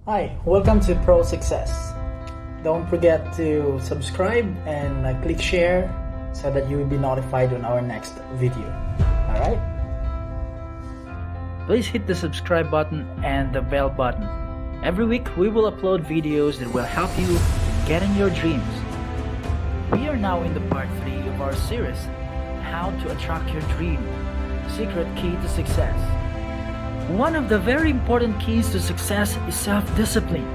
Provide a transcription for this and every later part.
Hi, welcome to Pro Success. Don't forget to subscribe and click share so that you will be notified on our next video. Alright? Please hit the subscribe button and the bell button. Every week we will upload videos that will help you get in your dreams. We are now in the part 3 of our series, How to Attract Your Dream, Secret Key to Success. One of the very important keys to success is self-discipline.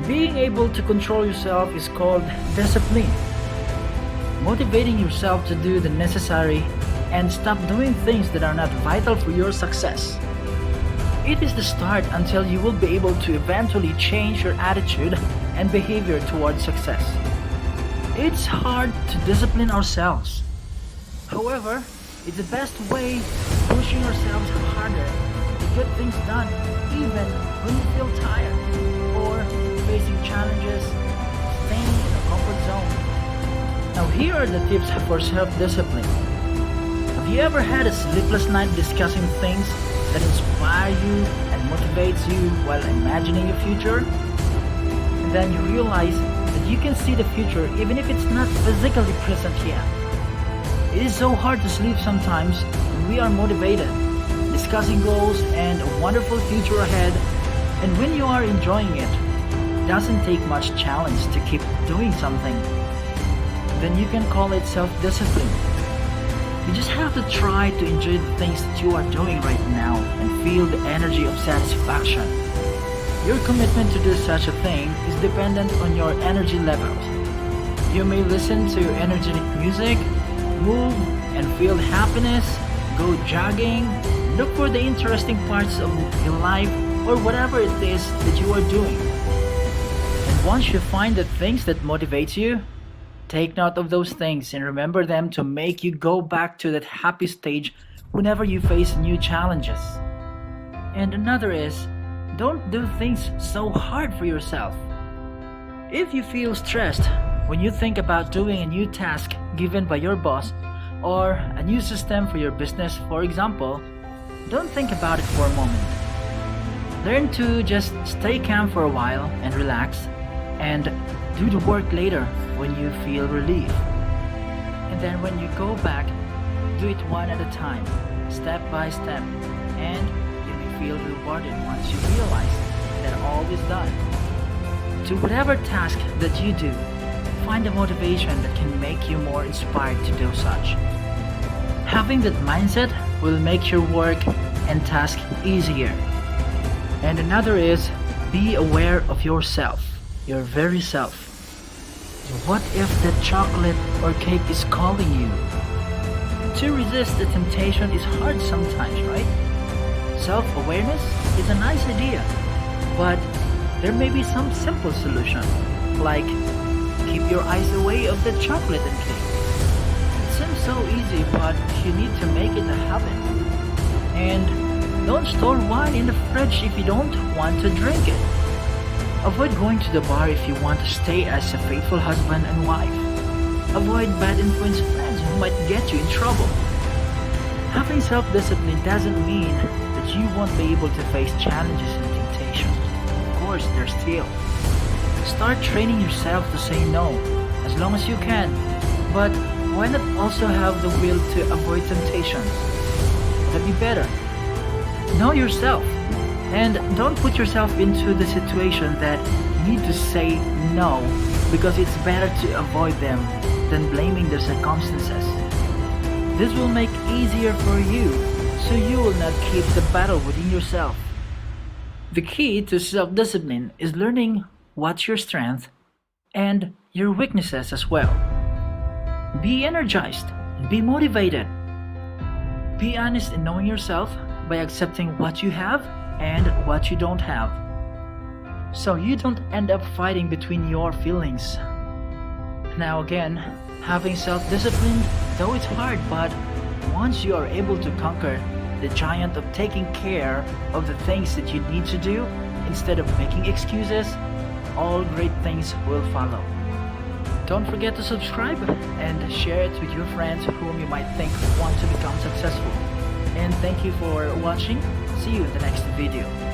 Being able to control yourself is called discipline. Motivating yourself to do the necessary and stop doing things that are not vital for your success. It is the start until you will be able to eventually change your attitude and behavior towards success. It's hard to discipline ourselves. However, it's the best way of pushing ourselves harder to get things done even when you feel tired or facing challenges, staying in a comfort zone. Now here are the tips for self-discipline. Have you ever had a sleepless night discussing things that inspire you and motivates you while imagining your future? And then you realize that you can see the future even if it's not physically present yet. It is so hard to sleep sometimes when we are motivated, discussing goals and a wonderful future ahead, and when you are enjoying it, it doesn't take much challenge to keep doing something. Then you can call it self-discipline. You just have to try to enjoy the things that you are doing right now and feel the energy of satisfaction. Your commitment to do such a thing is dependent on your energy levels. You may listen to energetic music, move and feel happiness, go jogging, look for the interesting parts of your life or whatever it is that you are doing. And once you find the things that motivate you, take note of those things and remember them to make you go back to that happy stage whenever you face new challenges. And another is, don't do things so hard for yourself. If you feel stressed when you think about doing a new task given by your boss or a new system for your business, for example, don't think about it for a moment. Learn to just stay calm for a while and relax and do the work later when you feel relief. And then when you go back, do it one at a time, step by step, and you may feel rewarded once you realize that all is done. To whatever task that you do, find a motivation that can make you more inspired to do such. Having that mindset will make your work and task easier. And another is, be aware of yourself, your very self. What if the chocolate or cake is calling you? To resist the temptation is hard sometimes, right? Self-awareness is a nice idea, but there may be some simple solution, like keep your eyes away of the chocolate and cake. It seems so easy, but you need to make it a habit. And don't store wine in the fridge if you don't want to drink it. Avoid going to the bar if you want to stay as a faithful husband and wife. Avoid bad influence friends who might get you in trouble. Having self-discipline doesn't mean that you won't be able to face challenges and temptations. Of course, there's still. Start training yourself to say no as long as you can, but why not also have the will to avoid temptations? That'd be better. Know yourself. And don't put yourself into the situation that you need to say no because it's better to avoid them than blaming the circumstances. This will make it easier for you, so you will not keep the battle within yourself. The key to self-discipline is learning what's your strength and your weaknesses as well. Be energized and be motivated. Be honest in knowing yourself by accepting what you have and what you don't have, so you don't end up fighting between your feelings. Now again, having self-discipline, though it's hard, but once you are able to conquer the giant of taking care of the things that you need to do instead of making excuses, all great things will follow. Don't forget to subscribe and share it with your friends whom you might think want to become successful. And thank you for watching. See you in the next video.